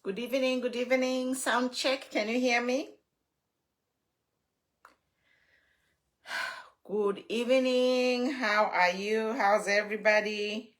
Good evening, good evening. Sound check. Can you hear me? Good evening. How are you? How's everybody?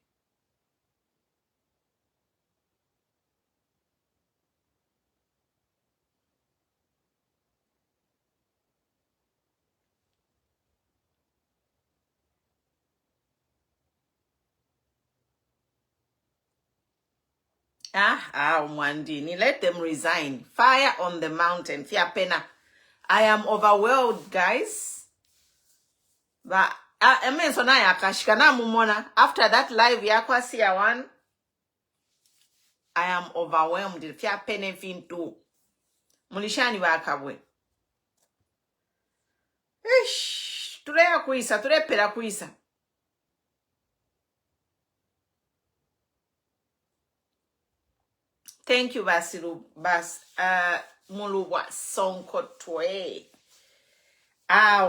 Mwandini. Let them resign. Fire on the mountain. Fiapena. I am overwhelmed, guys. But after that live yakwasiya one, I am overwhelmed. Fiapene fintu. Mulishani wakabwe. Ish. Tulea kuisa. Tulepera kuisa. Thank you, Basiru. Muluwa sonko twe.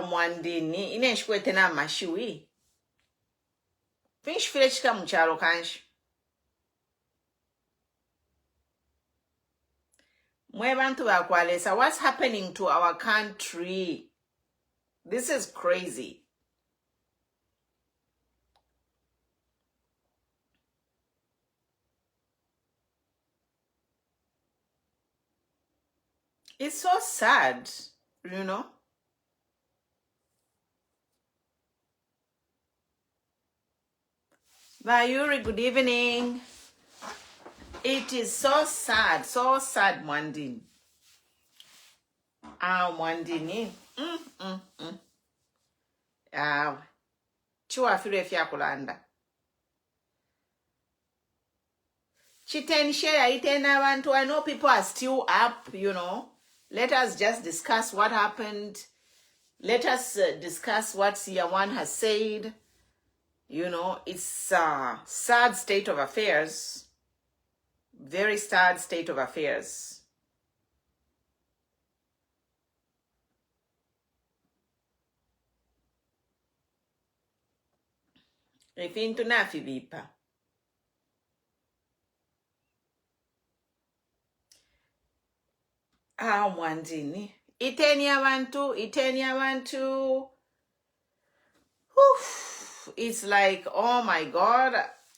Mwandini. Ineshkwete na mashiwi. Finch filechika mcharo kanshi. Mwebantu bakwalesa. What's happening to our country? This is crazy. It's so sad, you know? Bayuri, good evening. It is so sad, Mwandini. Mwandini. Chua fire fyakulanda. Chiten share itena abantu. I know people are still up, you know. Let us just discuss what happened. Let us discuss what Siyawan has said. You know, it's a sad state of affairs. Very sad state of affairs. Ifintu nafi bipa. Mwandini. Iteni abantu. It's like, oh my God.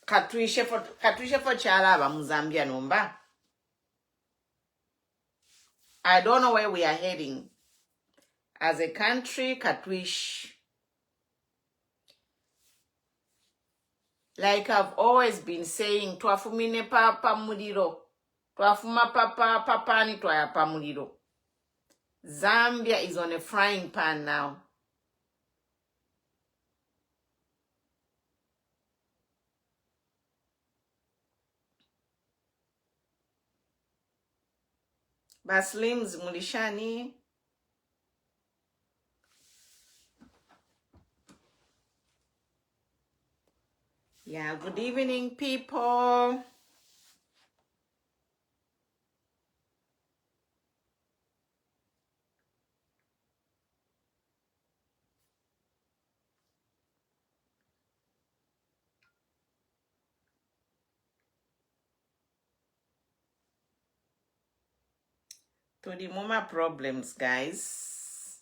Katwishe for chala ba Muzambia numba. I don't know where we are heading. As a country, Katwish. Like I've always been saying, twafumine papa muliro. Twafuma papa ni twayapa muliro. Zambia is on a frying pan now. Baslims Mulishani. Yeah, good evening, people. To the Moma problems, guys.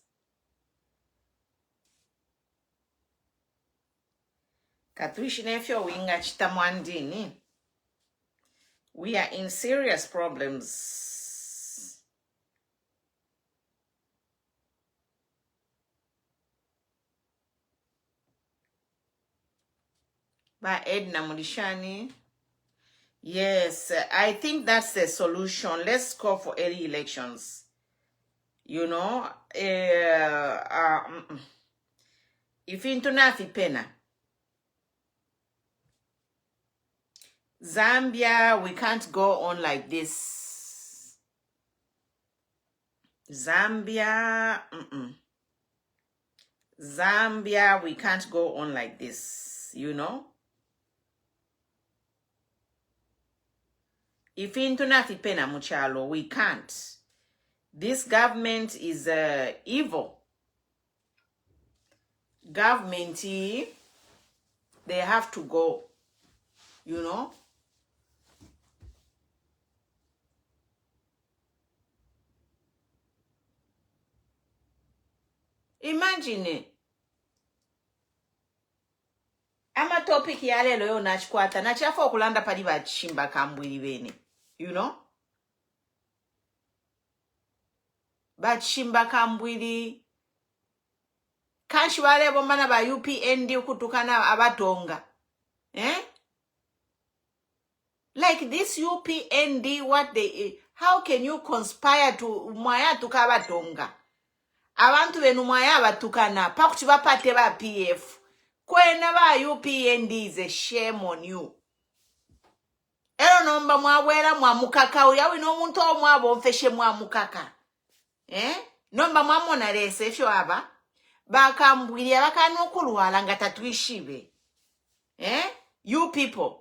Katwishinefyo winga chitamwandini. We are in serious problems. By Edna Mulishani. Yes, I think that's the solution. Let's call for early elections. You know, if into nafi pena. Zambia, we can't go on like this. Zambia, Zambia, we can't go on like this, you know? If into nafi pena muchalo, we can't. This government is evil. Government, they have to go, you know? Imagine. Ama topic ya lelo yo nachikwata. Nachiafa okulanda pali bachimba kambwili bene. You know? Bachimba kambwili. Kanshi wale bomana ba UPND ukutukana abatonga. Like this UPND, how can you conspire to mwaya tukabatonga? Abantu benu mwaya batukana. Pakuti bapate ba PF. Kwena ba UPND is a shame on you. Ero nomba mwawera mwamukaka. Uyawi no muntu o mwabonfeshe mwamukaka. Nomba mwamona lese efyo aba. Bakambwili abakanukulwala nga tatuishibe. You people.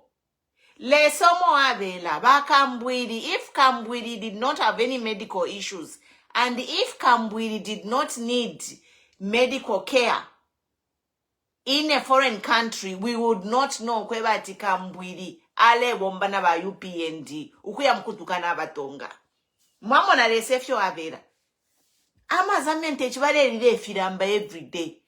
Lesomo abela bakambwili. If Kambwili did not have any medical issues, and if Kambwili did not need medical care in a foreign country, we would not know kwebati Kambwili ale bombana ba UPND ukuya mkutukana abatonga. Mwamona lesefyo abela. Amazamente chibale lile firamba every day.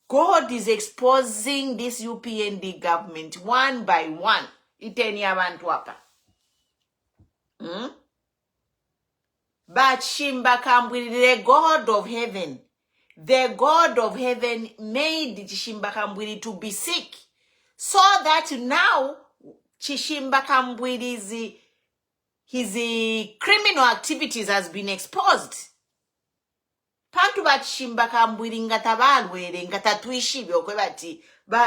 God is exposing this UPND government one by one. Iteni abantu apa. But Shimba Kambwili, the God of heaven, made Chishimba Kambwili to be sick, so that now Chishimba Kambwili's his criminal activities has been exposed. Pantu Chishimba Kambwili ngatabalwele ngatatuishibe okwebati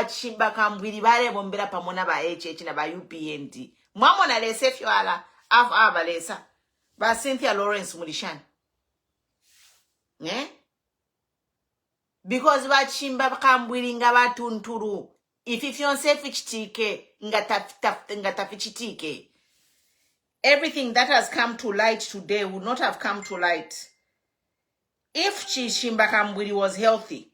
Chishimba Kambwili bale bombera pamona ba HH na ba UPND. Mwamona lesefyo ala abalesa ba Cynthia Lawrence Mulishani. Because Chishimba Kambwili ngabatunturu. If yonse fichitike ngatafichitike. Everything that has come to light today would not have come to light if Chishimba Kambwili was healthy.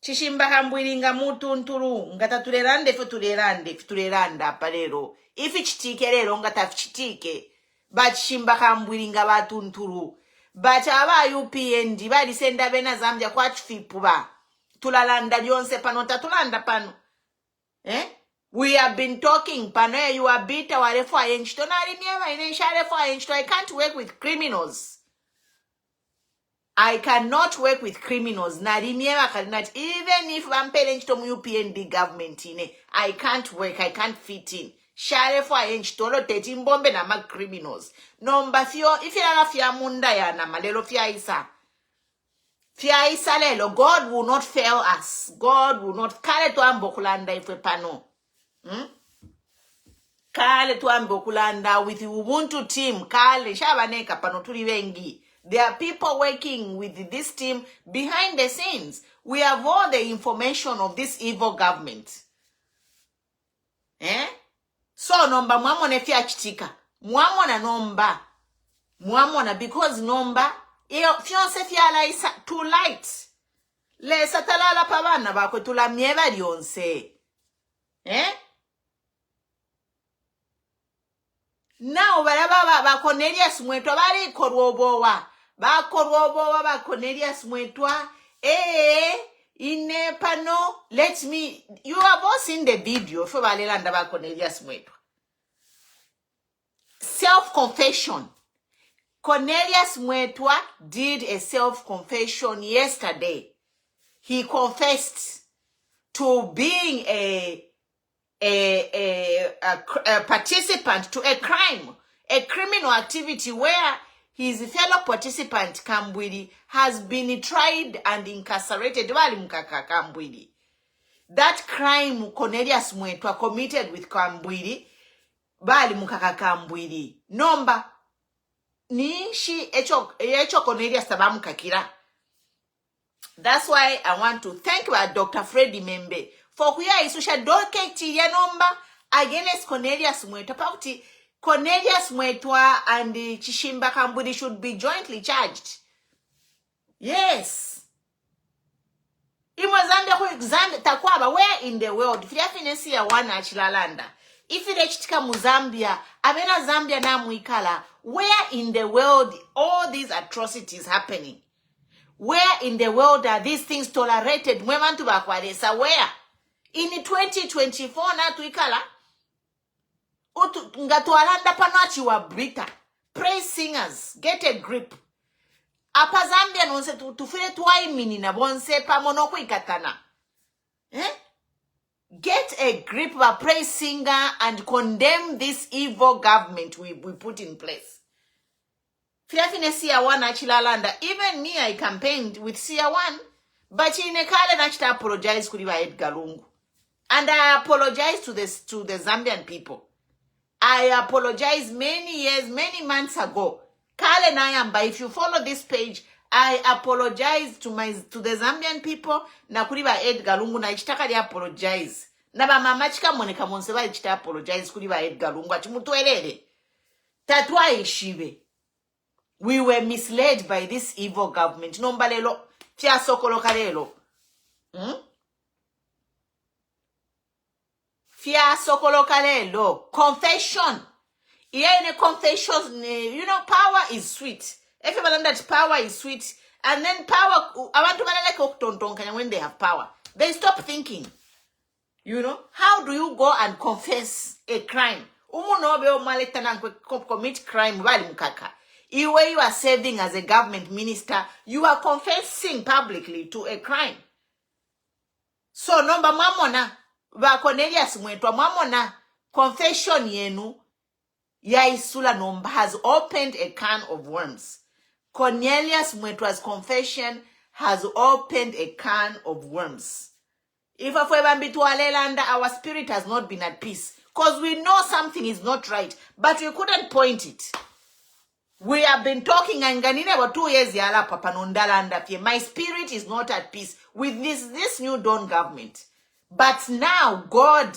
Chishimba Kambwili nga mutunturu ngatatulerande fituleranda palero. If ichitike lero ngatafichitike. But Chishimba Kambwili nga batunturu. But aba UPND bali senda bena Zambia kwa chifipuba. Tulalanda jonse pano tatulanda pano. We have been talking pano you are bitter warefu ayenchito na alimiema inensharefu ayenchito. I can't work with criminals. I cannot work with criminals. Even if I'm paying to UPND government, I can't work. I can't fit in. Share for a tolo tetim bombe na mag criminals. Number few, if you are fia munda ya na malelo fia isa. Fia isa lelo. God will not fail us. God will not. Kale tu ambokulanda ife pano. Kale tu ambokulanda with the Ubuntu team. Kale shabaneka pano tuli wengi. There are people working with this team behind the scenes. We have all the information of this evil government. So nomba mwamone fia chitika. Mwamona nomba. Mwamona because nomba. Fionse fia la isa too light. Le satalala pavana bako tula mieva dionse. Now ba Cornelius mwetwa bali korwobowa. Ba korwobowa ba Cornelius mwetwa. Ine pano, you have all seen the video for balelanda ba Cornelius mwetwa. Self-confession. Cornelius mwetwa did a self-confession yesterday. He confessed to being a participant to a crime, a criminal activity where his fellow participant Kambwili has been tried and incarcerated. That crime Cornelius Mwetwa committed with Kambwili, bali mukaka Kambwili. Nomba nishi echo Cornelius tabamu kakira. That's why I want to thank Dr. Freddy Membe for kuya isusha doke ya nomba against Cornelius Mwetwa. Pauti Cornelius Mwetwa and Chishimba Kambwili should be jointly charged. Yes. Zambia takwaba where in the world if ya wana achilalanda if it chitika mu Zambia abena Zambia na muikala Where in the world all these atrocities happening? Where in the world are these things tolerated? Where? In 2024 na tuikala ngatwalanda panachi wa Brita. Praise singers, get a grip. Apa Zambia nonse tufile tuwaimini na bonse pa monoko ikatana. Get a grip of a praise singer and condemn this evil government we put in place. Fiafine Sia1 achilalanda. Even me, I campaigned with Sia1, but in a kale nachita apologize kuliwa Edgar Lungu. And I apologize to the Zambian people. I apologized many years, many months ago. Kale Nayamba, if you follow this page, I apologize to the Zambian people. Na kuliwa Edgar Lungu na ichitaka li apologize. Na ba mamachika moneka monseba ichita apologize kuliwa Edgar Lungu. Achimutuelele. Tatwa ishibe. We were misled by this evil government. Nombalelo, fia sokolo kalelo. Fia sokolo kalelo. Confession. Yeah, confession. You know, power is sweet. Everybody knows that power is sweet. And then power, when they have power, they stop thinking. You know, how do you go and confess a crime? Commit crime. You are serving as a government minister, you are confessing publicly to a crime. So number mamona, ba Cornelius Mwetwa mamona, confession yenu, ya isula nomba has opened a can of worms. Cornelius Mwetwa's confession has opened a can of worms. If our spirit has not been at peace, because we know something is not right, but we couldn't point it. We have been talking about 2 years. My spirit is not at peace with this new Dawn government. But now, God,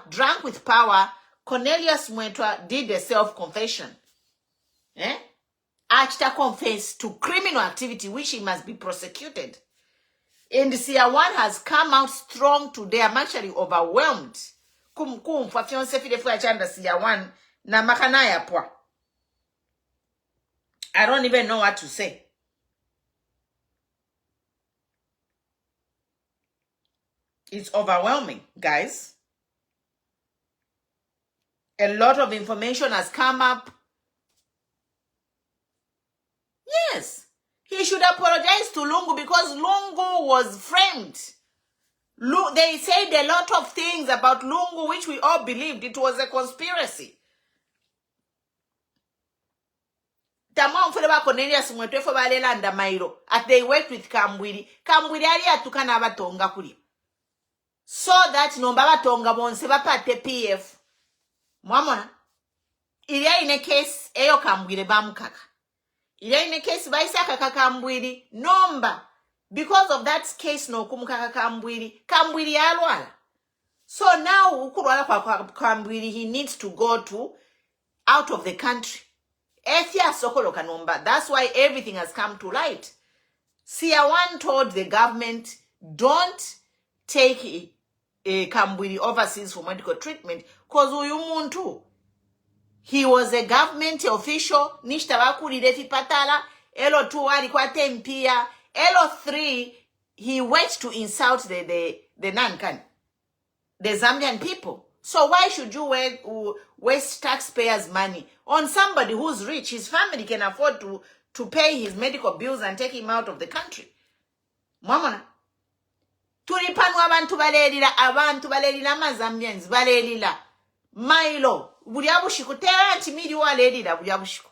drunk with power, Cornelius Mwetwa did a self-confession. Achta confessed to criminal activity, which he must be prosecuted. And Sia1 has come out strong today. I'm actually overwhelmed. Sia1. Na makanaya pwa. I don't even know what to say. It's overwhelming, guys. A lot of information has come up. Yes. He should apologize to Lungu because Lungu was framed. They said a lot of things about Lungu which we all believed it was a conspiracy. Cornelius as they worked with Kambwiri ali atukana abatonga kuli. So that nomba batonga bonse bapate PF. Mwamona. Ilia in a case eyo Kambwiri bamkaka. Ilia in a case baisaka Kambwiri nomba. Because of that case no kumukaka Kambwiri alwala. So now ukurwala kwa Kambwiri he needs to go to out of the country. That's why everything has come to light. Sia1 told the government, don't take Kambwiri overseas for medical treatment because uyu he was a government official. Nishtabakulire patala. Elo 2 alikuwa tempia. Elo 3 he went to insult the Nankan, the Zambian people. So why should you waste taxpayers' money on somebody who's rich? His family can afford to pay his medical bills and take him out of the country. Mwamona. Tulipanu abantu balelila mazambians balelila. Mailo. Buliabushiku. Tera antimili walelila buliabushiku.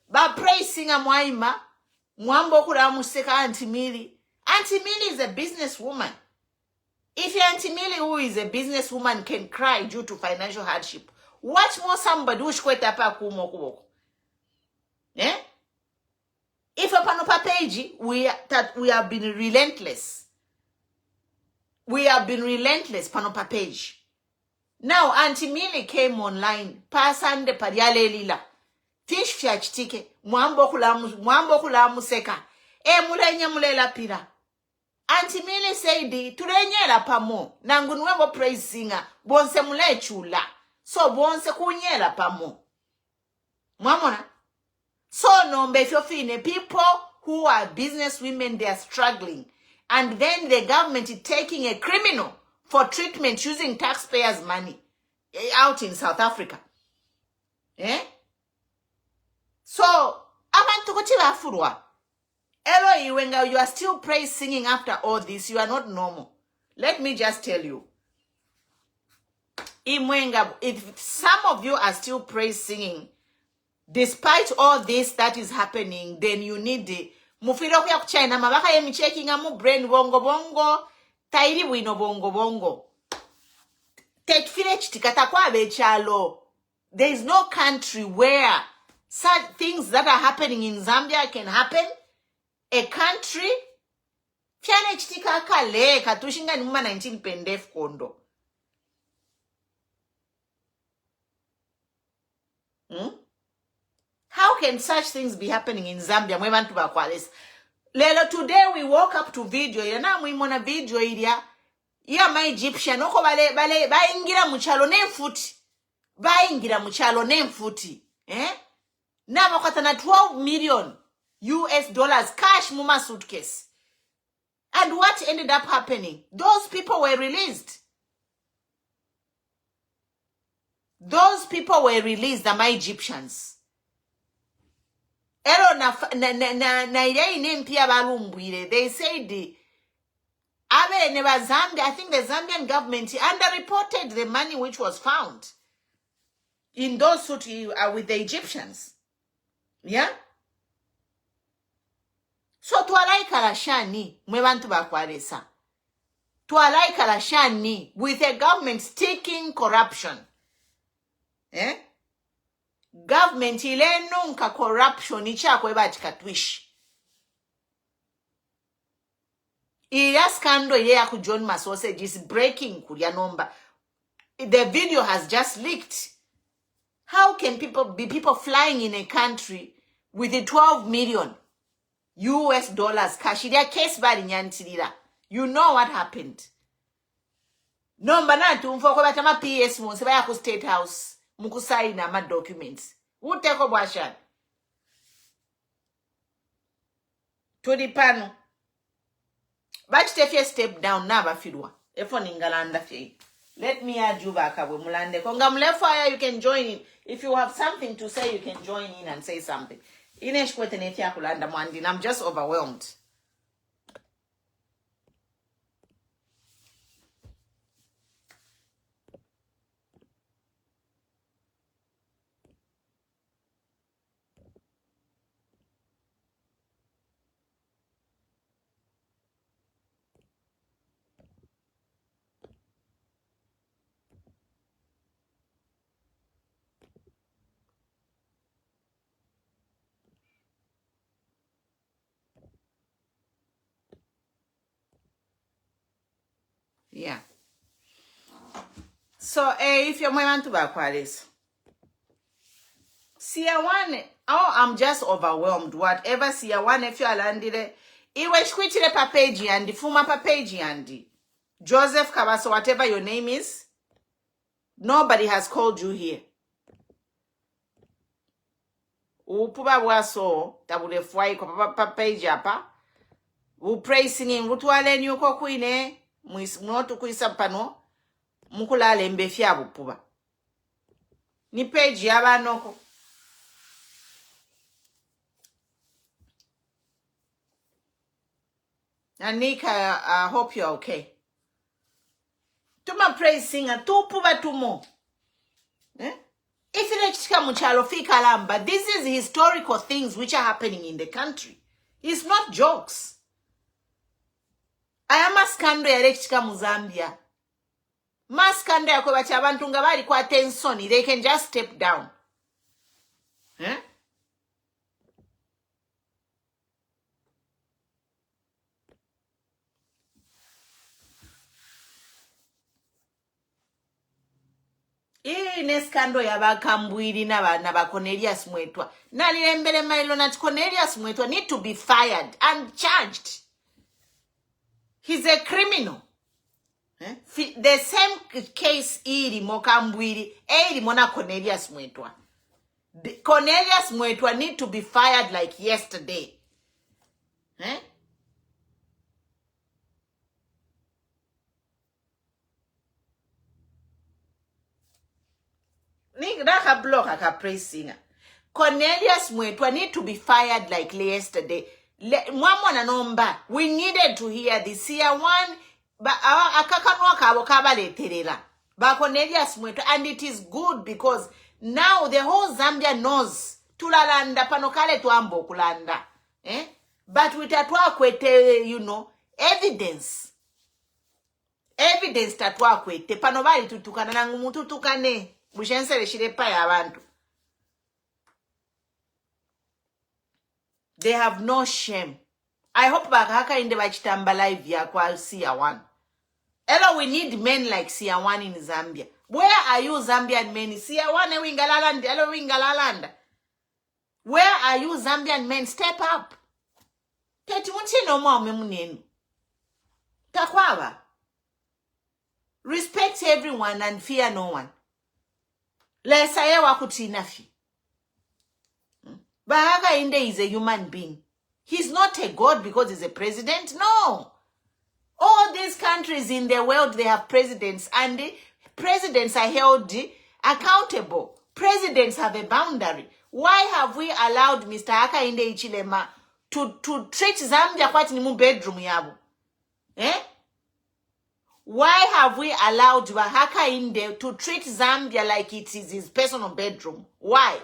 Ba praise singer mwaima. Mwambo kula museka antimili. Antimili is a businesswoman. If Auntie Millie, who is a businesswoman, can cry due to financial hardship, what more somebody who's quite a paku? Eh? If a panopa page, we have been relentless. We have been relentless, panopa page. Now, Auntie Millie came online. Pasande pariale lila. Fish fiachitike. Mwambo kula museka. Mulenya mulela pira. Auntie Millie said, "Turenyela pamo, nangunwebo praise singer, bonse mule chula. So bonse kunyela pamo. Mwamona? So nombe if you're feeling people who are business women, they are struggling. And then the government is taking a criminal for treatment using taxpayers' money out in South Africa. Eh? So, abantu kuti bafurwa. Elo iwenga, you are still praise singing after all this. You are not normal. Let me just tell you. Imwenga, if some of you are still praise singing, despite all this that is happening, then you need the mufiro kuya kuchina mabaka yemi checking amu brain bongo bongo tairi wino bongo bongo tekfire chitikata kwa bechalo. There is no country where such things that are happening in Zambia can happen. A country fyane chitika kale katushinga numa 19 pendef kondo. How can such things be happening in Zambia? Lelo today we woke up to video. Yana mwimona video ilia. Ya my Egyptian. Oko bale baingira muchalo nemfuti. Baingira muchalo nemfuti. Na makatana 12 million US dollars cash muma suitcase. And what ended up happening? Those people were released. Those people were released, the my Egyptians. Ero na ile inempia balumbwire. They said abe neba Zambia, I think the Zambian government underreported the money which was found in those suits with the Egyptians. Yeah? So tualaika la shani mwebantu bakwaresa. Tualaika la shani with a government sticking corruption. Government ile nunca corruption ichakwe batikatwish. Ila scandal ile ya ku John Masose is breaking kulia nomba. The video has just leaked. How can people flying in a country with the 12 million US dollars cash? Their case bali nyantilira. You know what happened. Nomba na tumfoko batama PS mo seba ya ku State House. Mukusaina ma documents. Uteko bwashan. To the panel. But if you step down, never fidwa. Efo ningalanda fe. Let me add you back abwe mulande. Konga mlefire, you can join in. If you have something to say, you can join in and say something. Inesh kwete netia kulanda mwandi. I'm just overwhelmed. Yeah. So, if you're my man to Bakwaris, Sia one, oh, I'm just overwhelmed. Whatever Sia one, if you are landed, iwe shkwitile papeji and fuma papeji and Joseph Kabaso, whatever your name is, nobody has called you here. Upuba waso, tabule fwai kwa papeji apa, upray singing, rutuale nyuko kuine, muismotu kuisapano, mukulale mbefia bupuba. Ni page yaba noko. Anika, I hope you're okay. Tuma praise singer, tupuba tumo. If you muchalo fika lamba, this is historical things which are happening in the country. It's not jokes. I am a scandal ya Muzambia. Maskanda ya kwa abantu nga bali kwa tensoni, they can just step down. Ine skando ya bakambwiri na ba Cornelius Mwetwa. Na lilembele mailo na Cornelius Mwetwa need to be fired and charged. He's a criminal. The same case iri mokambwiri iri mona Cornelius Mwetwa. Cornelius Mwetwa need to be fired like yesterday. Nigga block aka praise singer. Cornelius Mwetwa need to be fired like yesterday. Mwamwana nomba. We needed to hear this here one. Ba akakanwa kabo kabale terera. Ba Cornelius Mwetwa, and it is good because now the whole Zambia knows tulalanda panokale tuambo kulanda. But witatwa kwete, you know, evidence. Evidence tatwa kwete panobali tutukana nangu mutu tukane. Bushensele shirepa ya abantu. They have no shame. I hope bakaka inde bachitamba live ya kwa Sia1. Hello, we need men like Sia1 in Zambia. Where are you Zambian men? Sia1 wingalalanda. Hello, wingalalanda. Where are you Zambian men? Step up. Teti munchi no more memunenu. Takwawa. Respect everyone and fear no one. Lesaye wakutinafi. Bahaga Inde is a human being. He's not a god because he's a president. No. All these countries in the world, they have presidents, and the presidents are held accountable. Presidents have a boundary. Why have we allowed Mr. Hakainde Hichilema to treat Zambia quite in a bedroom yabo? Why have we allowed Hakainde to treat Zambia like it is his personal bedroom? Why?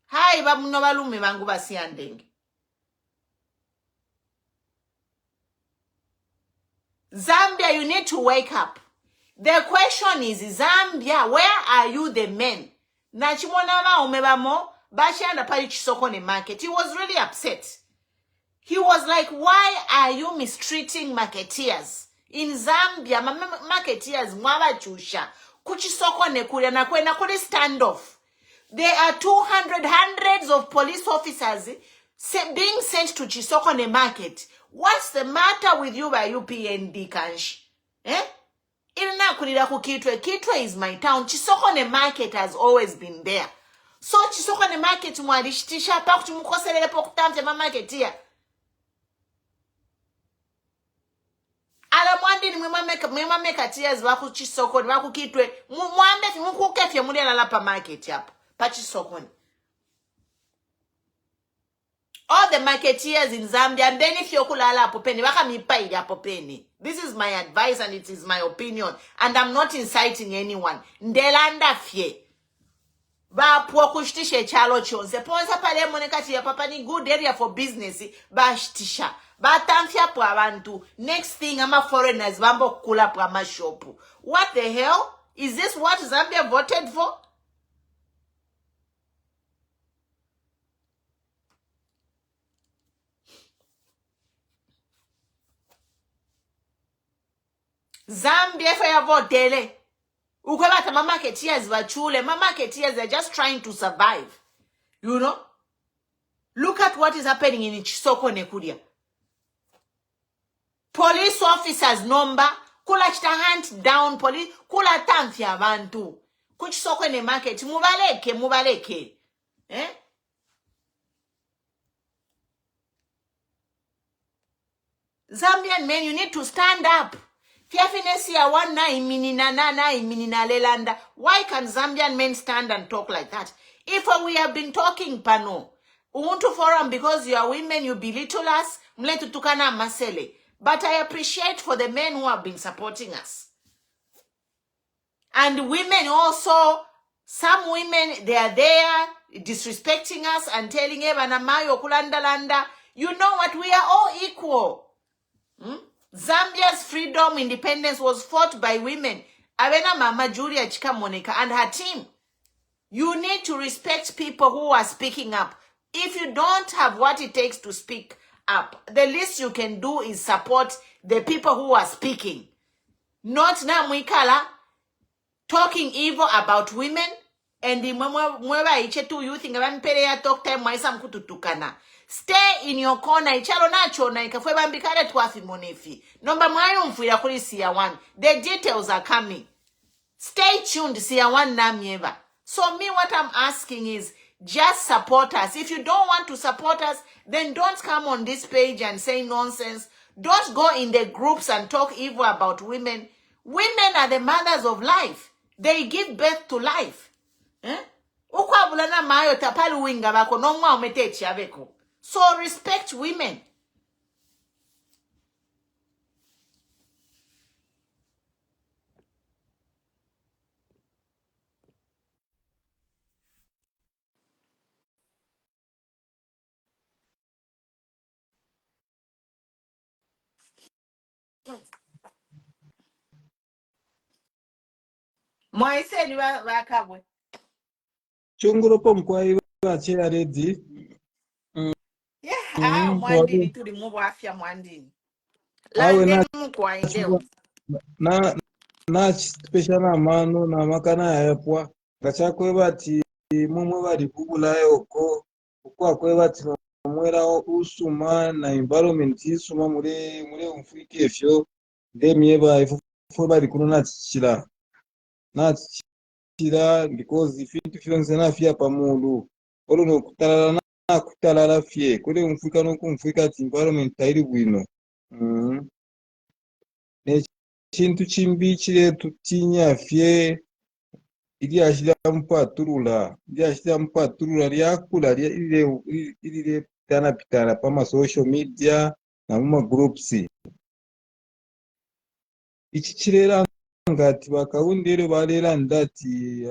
Hi, bamuno balume bangu basiyandenge. Zambia, you need to wake up. The question is, Zambia, where are you the men? Nachimona ba umebamo, bashanda pali chisokone market. He was really upset. He was like, why are you mistreating marketeers? In Zambia, marketeers, mwaba chusha. Kuchisokone kule na kwenda kule standoff. There are hundreds of police officers being sent to Chisokone market. What's the matter with you by UPND Kanshi? Ilna kulira kukitwe. Kitwe is my town. Chisokone market has always been there. So Chisokone market mwalishitisha pa kuchumukoselele po kutamte market here. Ala mwandi ni mwema meka tears waku Chisokone waku kitwe. Mwambe mukukefye mwende lalapa market yapo. Pachisokone. All the marketeers in Zambia, and then if you're kulala apopeni, waka mipai ya apopeni. This is my advice and it is my opinion, and I'm not inciting anyone. Ndelanda fye. Ba puwa kushtishe chalo chonse. Ponsa pale monekati ya papa ni good area for business. Ba shtisha. Ba tamfya po abantu. Next thing, ama foreigners bambo kula po ama shopu. What the hell? Is this what Zambia voted for? Zambia for your vote dele. Ukwebata marketeers vachule. Marketeers are just trying to survive. You know? Look at what is happening in Chisokone Kuria. Police officers number. Kula chita hunt down police. Kula tamfya bantu. Kuchisokone market. Mubaleke. Zambian men, you need to stand up. Why can Zambian men stand and talk like that? If we have been talking, Pano, Ubuntu Forum, because you are women, you belittle us, mletu tukana masele. But I appreciate for the men who have been supporting us. And women also, some women, they are there disrespecting us and telling Evanamayo Kulandalanda. You know what? We are all equal. Zambia's freedom, independence was fought by women. Abena Mama Julia Chika Monica and her team. You need to respect people who are speaking up. If you don't have what it takes to speak up, the least you can do is support the people who are speaking. Not na mwikala talking evil about women. and mweba iche tu youth nga bampere ya talk time mwaisa mkututukana. Stay in your corner. Ichalo nacho na ikafwe bambikare tuafi monefi. Nomba mwayo mfuira kuri siya one. The details are coming. Stay tuned, siya one na mieva. So me, what I'm asking is, just support us. If you don't want to support us, then don't come on this page and say nonsense. Don't go in the groups and talk evil about women. Women are the mothers of life. They give birth to life. Eh? Ukwabulana mayo tapali winga bako no mwa umetechi abeko. So respect women. Mwaise ni wakabwe. Chunguro pomkwai wachira redi. Yeah, mwandini tuli mubu afya mwandini. Awe Lande mkwa indeo. na special na mano na makana yapwa. Gachakwe bati mumwe bari kugula yoko. Ukwa bati mwera usuma na environment isuma mure umfike fyo. Demye ba ifo bari kuno na chira. Na chira because ifintu fyonse na fya pamundu. Olo no kutalala na kutalala fye. Kule umfika no kumfika ati environment tairi bwino. Chintu chimbi chile tutinya fye ili ashira mpaturula lyakula ilile pitana pama social media na muma groups ichi chilera ngati bakawundere balera ndati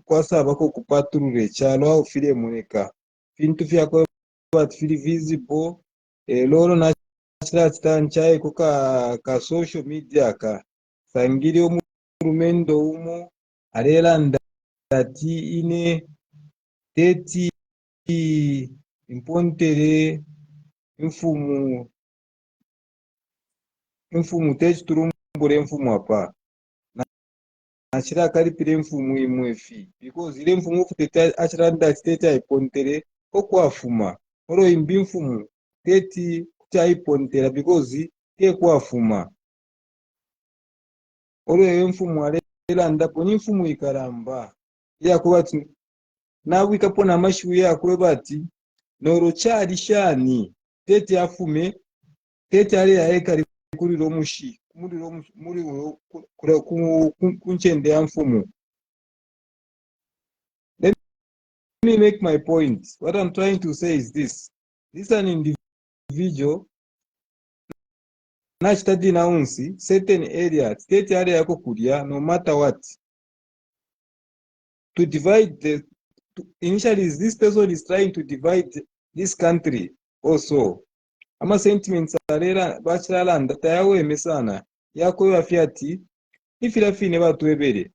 kwasaba ko kupaturule chalo au file moneka fintu fyako bat fili visible lolo na chitanchaye ka social media ka sangiri omurumendo umo arera ndati ine teti impontere mfumu teti turumbure mfumu apa achira karipire mfumu imwefi because ile mfumu futete achira ndati teti aipontere okwafuma oro imbi mfumu teti kuti aipontera because tekwafuma oro mfumu arera ndapo ni mfumu ikaramba yakubati nawika pona mashu yakwe bati noro chali shani teti afume teti ari yaekari kuri romushi muri kunchende ya mfumu. Let me make my point. What I'm trying to say is this is an individual na study na unsi certain area state area yako kulia no matter what to divide initially this person is trying to divide this country also ama sentiments arera bachiralanda tayawe mesana yako yafiati ifira fine batwebere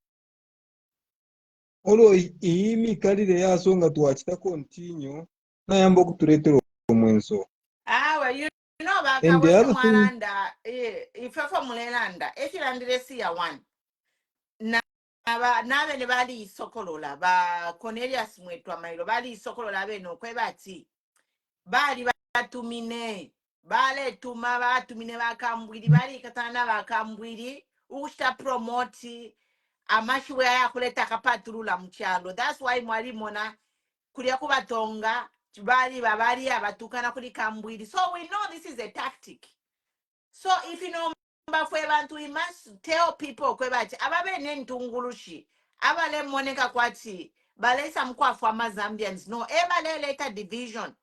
olo imi kalire yasonga tuachita continue na yambo kuturetero mwenso You know baka wese mwaranda ifefa mulelanda echilandire siya one nabe ne bali isokolola ba Cornelius mwetwa mailo bali isokolola beno kwebati bali batumine bale tuma batumine bakambwiri bali katana bakambwiri ushta promote amashwe ya kuleta kapaturula mchalo. That's why mwali mona kulia kubatonga bali babali abatukana kuli kambwiri. So we know this is a tactic. So if you know we must tell people kwebati ababe nentungulushi abale moneka kwati balesa mkwafu ama Zambians no ebale later division.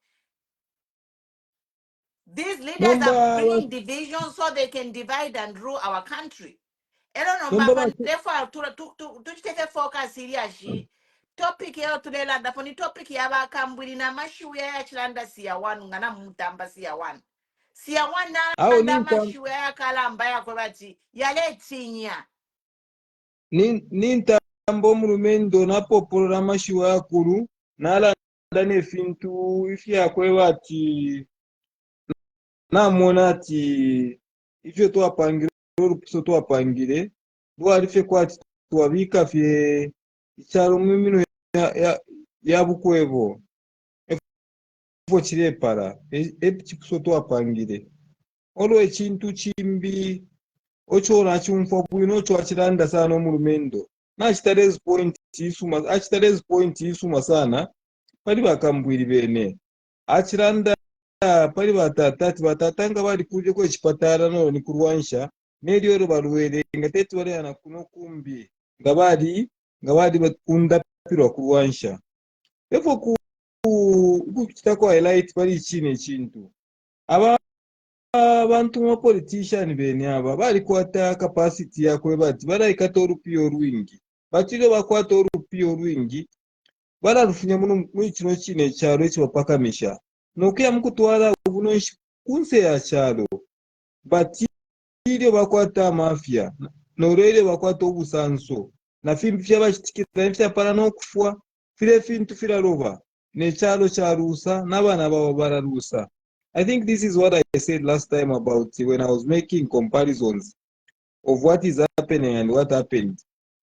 These leaders are bringing division so they can divide and rule our country. Therefore to focus serious topic yao tulela ndapo ni topic ya bakambwiri na mashiwe ya chilanda siya wanu ngana mutamba siya wanu siya wana anda mashiwe ya kalamba ya kwebati yale tinya nintambo murumendo na popolo na mashiwe ya kuru nala ndane fintu ifi ya kwebati na mona ati ifyo tuwapangire urupuso tuwapangire duwarife kwati tuwabika fye icharo mwimino ya bukwebo efo kirepara ekikusoto apangire olwo ekintu kimbi okyona kyumfa bwino okyo akiranda sana omulumendo nakitarezi point isuma sana pali bakambwiri bene akiranda pali batata nga bali kujeko ekipatara no ni kurwansha neryo balwere nga teti bali ana kuno kumbi nga bali bakundapirwa kurwansha efo ku kitako highlight pali chine ekintu abantu mu politician bene aba bali kwata capacity yakwe bati balaikata olupiyo olwingi batiro bakwata olupiyo olwingi balalufunya muno mwikino kino ekyalo ekibapakamisha nokuya mukutwala buno kunse ya kyalo batirio bakwata mafia nolwere bakwata obusanso na fimbi fyabakitikira fyapala n'okufwa fire fintu firaloba nekyalo kyaluusa n'abaana babo balaluusa. I think this is what I said last time about when I was making comparisons of what is happening and what happened.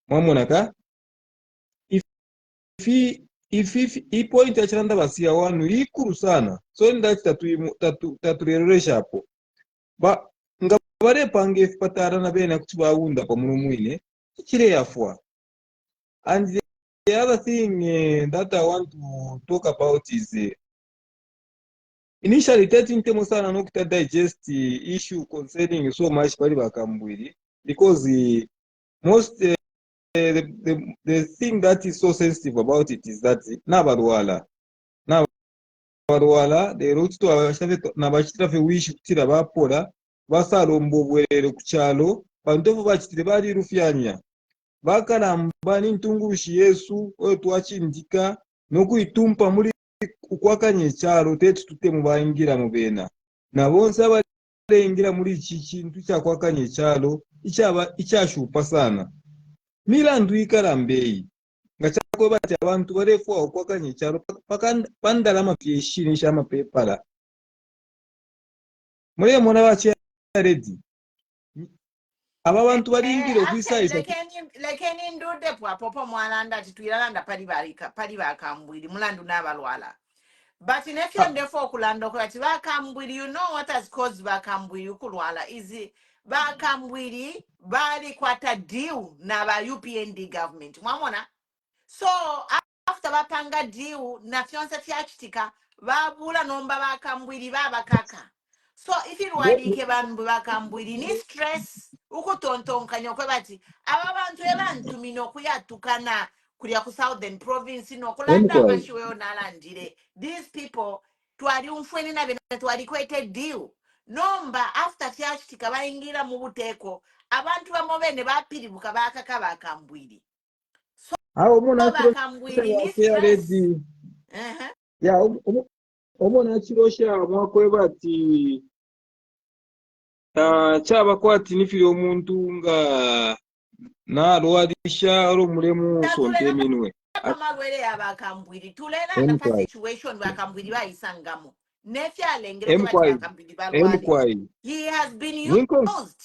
Mwamonaka, if point achiranda basiya wanu ikuru sana, so ndati tatureresha hapo. Ba nga bare pange patara na bena kuti baunda pa mulumwine chire yafwa. And the other thing that I want to talk about is initially tetintemo sana nokuta digest the issue concerning so much pali bakambwiri because most the thing that is so sensitive about it is that nabalwala the route to abashave nabashitafe wish kutira bapola basalomba obwerere ku kyalo bantofu bakitire bali rufyanya bakalamba n'intungurushi Yesu oyo twakindika nokuitumpa muri ukwakanye ekyalo teti tutemu bayingira mu beena nabonse abalengira muri iki kintu kyakwakanye ekyalo ikyashupa sana mirandu ikarambeyi nga kyakwe bati abantu barefu okwakanye ekyalo pandalama pyeshini shamapepala muri mona bakyaredi aba bantu balingira okwisaisa lekeni ndude popo mwalanda titwiralanda pali bakambwiri mulandu n'abalwala. But in if you're therefore kulando kwati bakambwiri, you know what has caused bakambwiri ukulwala is bakambwiri bali kwata deal na ba UPND government. Mwamona? So after bapanga deal na fyonse fyachitika babula nomba bakambwiri babakaka. So if it wadike bantu bakambwiri ni stress ukutontonkanya kwe bati aba bantu ebantu mino kuyatukana kulia ku southern province no kulanda amashiwe nalandire these people twali umfweni na bena twali kwete deal nomba after fyachitika bayingira mu buteko abantu bamobene bapiribuka bakaka bakambwiri so omona bakambwiri ni stress ya omona kirosha mwakwe bati kyabakwati nifiri omuntu nga nalwalisha olwomulemu sonte eminwe amalwere yabakambwiri tulera na pa situation bakambwiri bayisangamo nefyalengere ko bakambwiri balwale he has been used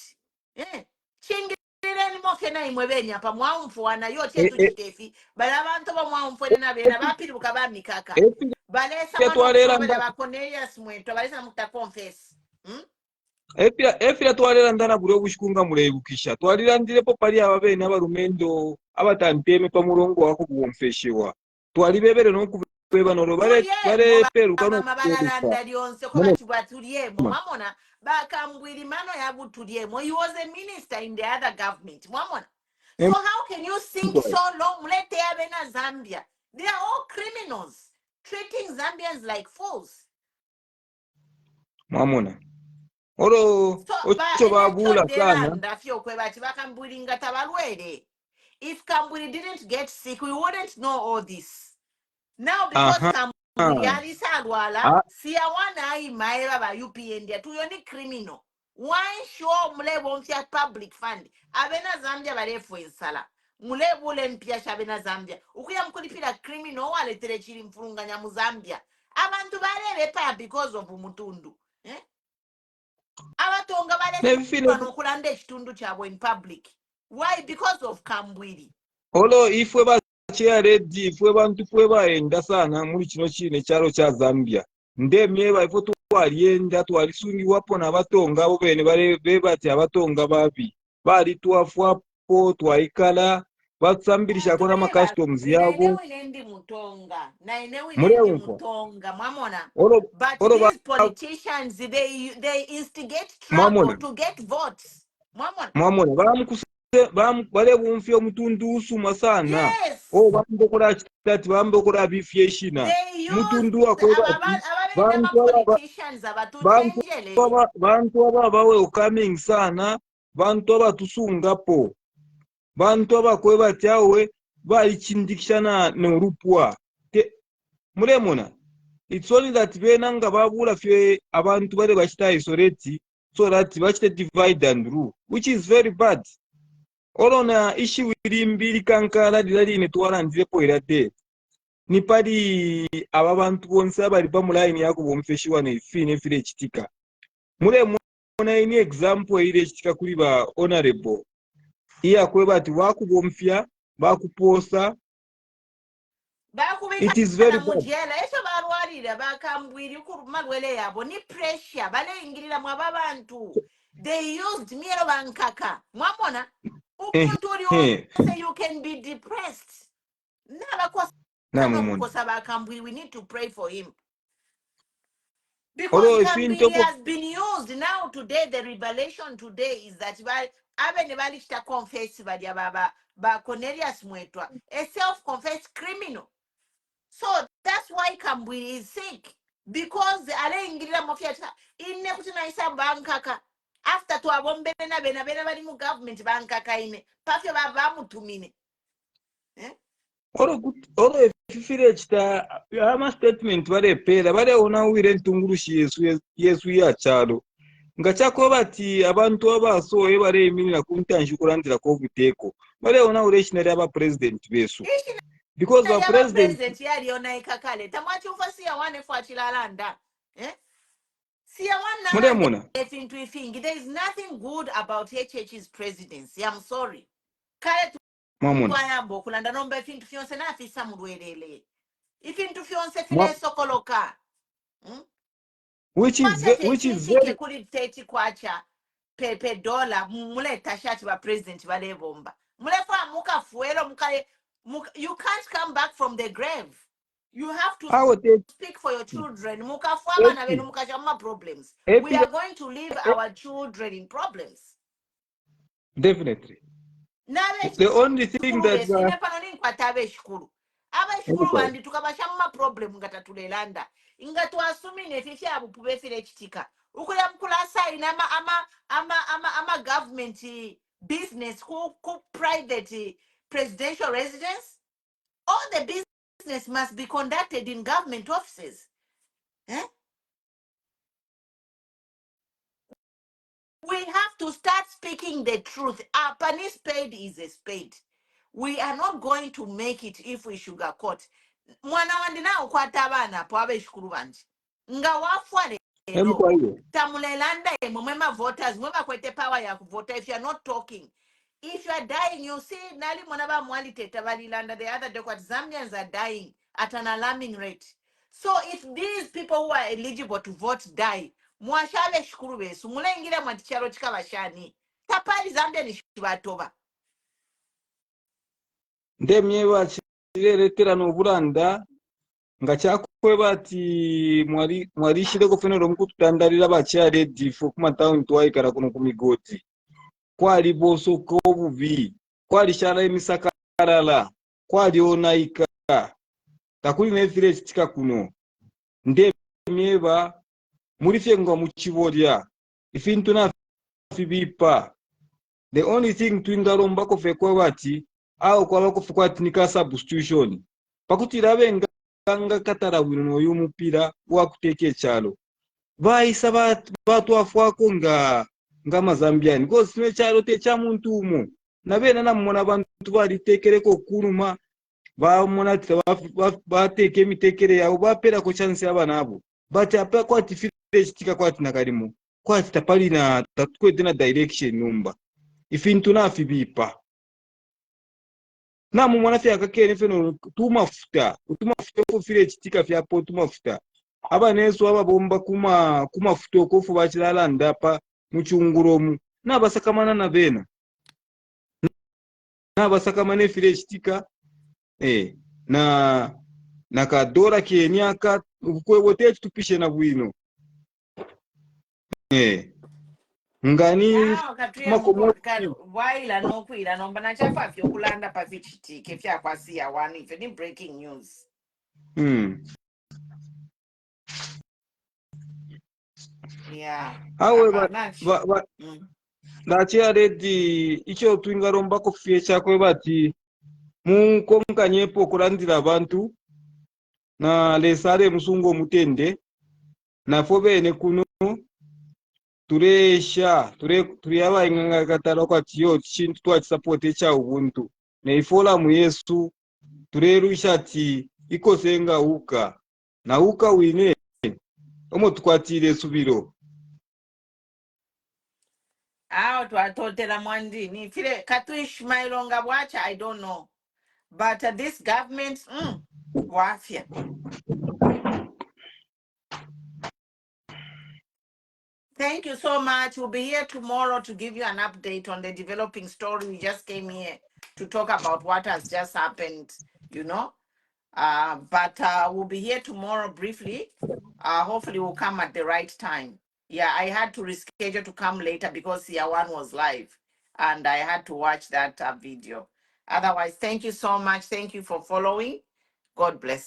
chingireni mokena imwe benya pa mwamfuana yo chetu chitefi bala abantu ba mwamfuana na bena bapiribuka bamikaka balesa mwana bakonelia smweto balesa mukta confess efira twalera ndana buri obushikunga murebukisha twalirandirepo pali ababene abalumendo abatampeme pa murongo wako kuwomfeshewa twalibebere nokubeba nolo bare peruka no kubalanda lyonse ko batibatuliemo mwamona bakambwiri mano yabutuliemo. He was a minister in the other government mwamona. So how can you sink so low mulete abena Zambia? They are all criminals treating Zambians like fools mwamona. Olo ocho babula sana. If Kamburi didn't get sick, we wouldn't know all this. Now because Kamburi alisa alwala, siya wana imaeva ba UPND tu yoni criminal. Why show mlebo mpya public fund? Abena Zambia barefu insala. Mlebo ule mpya shabena Zambia. Ukuya mkulipira criminal wale terechiri mfurunganya mu Zambia. Abantu barebe pa because of umutundu. Abatonga balesa nokulanda ekitundu kyabwe in public. Why? Because of Kambwiri. Olo ifwe kyaredi fwe bantu fwe baenda sana muri kino kine kyalo kya Zambia ndemye baifo twalyenda twalisungibwapo n'abatonga abo bene bebati abatonga babi bali twafwapo twaikala batusambirishako n'amacustoms yabo mulewumva But olo these politicians, they instigate trouble mwamona to get votes. mwamona balebumfya omutundu usuma sana Yes. bambokola kitati bambokola bifyeshina They mutundu use wakwebati politicians bantu aba welcoming sana bantu abatusungapo bantu abakwebati awe balichindikishana n'olupwa mulemona. It's only that bena nga babula fye abantu bale bachita isolate so that bachite divide and rule, which is very bad. Olona ishi wili mbili kankala dilali netwala ndilepo irate ni pali aba bantu bonse abali pa mulaini yako bomfeshiwa ne fine file chitika mule mona ini example ile chitika kuli ba honorable iya kwebati wakubomfya bakuposa. It is very bad. Eso barwarira bakambwiri kumalwele yabo ni pressure balengirira mwababantu. They used miero bankaka mwamona umuntu uri say you can be depressed nabakosa bakambwiri we need to pray for him because Kambwiri has been used. Now today the revelation today is that abene balishita confess badya ba Cornelius Mwetwa, a self-confessed criminal. So that's why Kambwiri is sick, because alengirira mofyata ine kuti naisa bankaka after to abombe na bena bali mu government bankaka ine pafyo bamutumine oro efifire chita ama statement bale pera bale ona wire ntungurushi yesu ya chalo ngachako bati abantu abasoye bale eminira kuntanshi kurandira ko buteko bale ona ure shinari aba president besu because the president yali ona ikakale tamwachi ufasi ya wane fuachilalanda siya wana efintu ifingi. There is nothing good about HH's presidency. I'm sorry kale twayambo kulanda nomba efintu fyonse nafisa mulwelele ifintu fyonse file sokoloka which is very kuli teti kwacha pepe dollar mule tashati ba president bale bomba mule fa muka fuelo you can't come back from the grave. You have to speak for your children. Muka fuama na benu muka jama problems. We are going to leave our children in problems. Definitely. The only thing that abashukuru bandi tukabashama problem ngatatulelanda ingatu asumine fifi abupuve file chitika ukuya mkulasa ina ama government business ku private presidential residence. All the business must be conducted in government offices. We have to start speaking the truth. A penny spade is a spade. We are not going to make it if we sugarcoat. Mwana wandina ukwata bana po abeshukuru banji. Nga wafwa lelo. Tamulelanda mwema voters, mwema kwete power ya kuvota if you are not talking. If you are dying, you see, Nali Monaba Mwali Tetabali the other day, what Zambians are dying at an alarming rate. So if these people who are eligible to vote die, Mwashale Shkurube, Sumula Ingira Manticharo Chikavashani, Tapali Zambia ni Shibatoba. Ndemyewa chiretera no Buranda, ngachakwe bati mwalishire kufenero mukutandalira bachare difo kuma town twaikara kuno kumigoti. Kwali boso kobuvi kwali shala emisakarala kwali onaika takuli nefire chitika kuno ndemyeba muri fyengo muchibolya ifintu na fibipa. The only thing twingalomba ko fekwa bati au kwa bako fekwa nika substitution pakuti rabenga nga katara wino yumupira wa kuteke chalo baisa batu afwako nga mazambiani because sime chalo te cha muntu umo na bena namona bantu bali tekereko kuruma bamona bateke mitekere yawo bapera ko chance yabanabo bati apa kwati file chitika kwati nakalimo kwati tapali na tatkwete na direction numba ifintu na fibipa namu mwana fya kakene feno tumafuta kufire chitika fyapo tumafuta aba nesu aba bomba kumafuta okofu bachilala ndapa muchunguromu nabasakamana na bena nabasakamane fire chitika na kadora kenyaka kwebote tupishe na bwino ngani Now, Katria makomo waila no kwila no banachafa vyokulanda pa vichitike fya kwasia wani if any breaking news. Yeah. awe Nachi. ndachiaredi icho twingaromba kufie chakwe bati mukonkanyepo kulandira bantu na lesare musungo mutende nafo bene kuno turesha turi abainganga katara kwatiyo chintu twachisapote cha ubuntu neifola mu Yesu turerusha ti ikosenga uka na uka wine omo tukwatire subiro Twatotela mwandini file katuish mailonga wacha I don't know, but this government wafya. Thank you so much. We'll be here tomorrow to give you an update on the developing story. We just came here to talk about what has just happened, you know. But we'll be here tomorrow briefly. Hopefully we'll come at the right time. Yeah, I had to reschedule to come later because year one was live and I had to watch that video. Otherwise, thank you so much. Thank you for following. God bless.